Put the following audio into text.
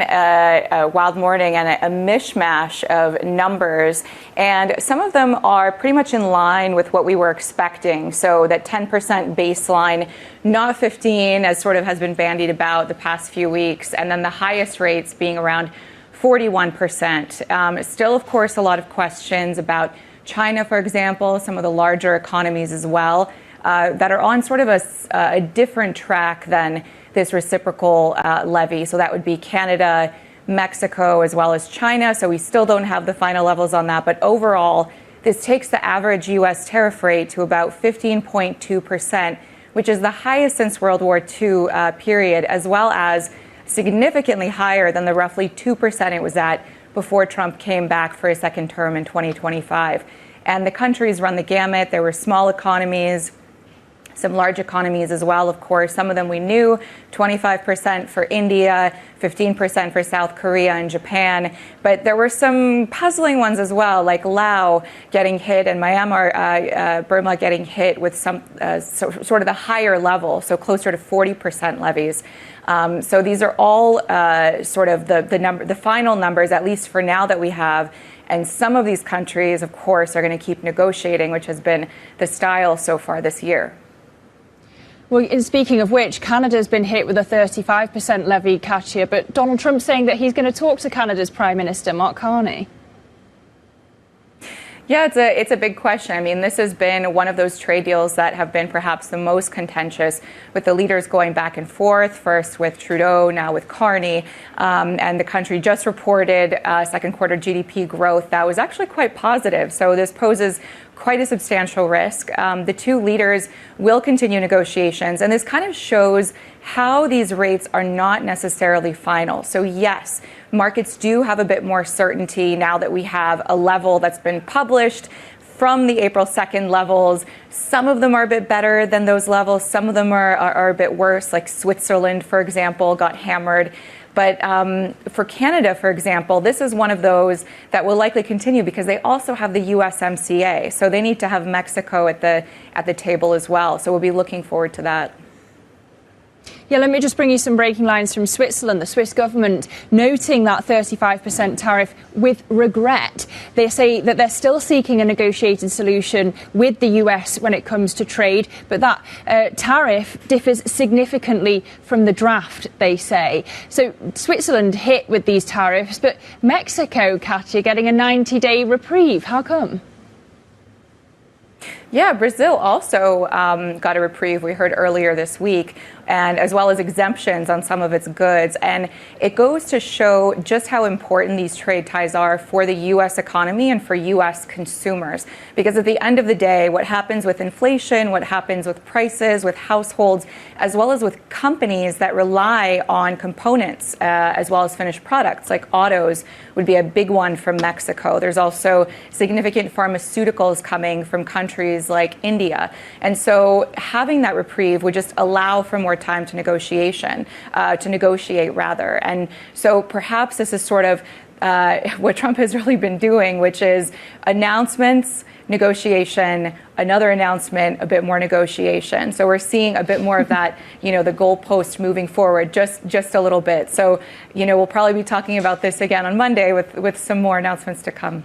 a wild morning and a mishmash of numbers, and some of them are pretty much in line with what we were expecting. So that 10% baseline, not 15, as sort of has been bandied about the past few weeks, and then the highest rates being around 41%. Still, of course, a lot of questions about China, for example, some of the larger economies as well, that are on sort of a different track than this reciprocal levy. So that would be Canada, Mexico, as well as China. So we still don't have the final levels on that. But overall, this takes the average U.S. tariff rate to about 15.2%, which is the highest since World War II period, as well as significantly higher than the roughly 2% it was at before Trump came back for a second term in 2025. And the countries run the gamut. There were small economies, some large economies as well, of course. Some of them we knew, 25% for India, 15% for South Korea and Japan. But there were some puzzling ones as well, like Laos getting hit and Myanmar, Burma getting hit with some sort of the higher level, so closer to 40% levies. So these are all sort of the final numbers, at least for now, that we have. And some of these countries, of course, are going to keep negotiating, which has been the style so far this year. Well, speaking of which, Canada's been hit with a 35% levy, Katia, but Donald Trump's saying that he's going to talk to Canada's Prime Minister, Mark Carney. Yeah, it's a big question. I mean, this has been one of those trade deals that have been perhaps the most contentious, with the leaders going back and forth, first with Trudeau, now with Carney. And the country just reported second quarter GDP growth that was actually quite positive. So this poses quite a substantial risk. The two leaders will continue negotiations, and this kind of shows how these rates are not necessarily final. So yes, markets do have a bit more certainty now that we have a level that's been published from the April 2nd levels. Some of them are a bit better than those levels. Some of them are a bit worse, like Switzerland, for example, got hammered. But for Canada, for example, this is one of those that will likely continue because they also have the USMCA. So they need to have Mexico at the table as well. So we'll be looking forward to that. Yeah, let me just bring you some breaking lines from Switzerland. The Swiss government noting that 35% tariff with regret. They say that they're still seeking a negotiated solution with the US when it comes to trade, but that tariff differs significantly from the draft, they say. So Switzerland hit with these tariffs, but Mexico, Katia, getting a 90-day reprieve. How come? Yeah, Brazil also got a reprieve, we heard earlier this week, and as well as exemptions on some of its goods. And it goes to show just how important these trade ties are for the U.S. economy and for U.S. consumers. Because at the end of the day, what happens with inflation, what happens with prices, with households, as well as with companies that rely on components as well as finished products, like autos would be a big one from Mexico. There's also significant pharmaceuticals coming from countries like India. And so having that reprieve would just allow for more time to negotiate. And so perhaps this is sort of what Trump has really been doing, which is announcements, negotiation, another announcement, a bit more negotiation. So we're seeing a bit more of that, the goalpost moving forward just a little bit. So, we'll probably be talking about this again on Monday with some more announcements to come.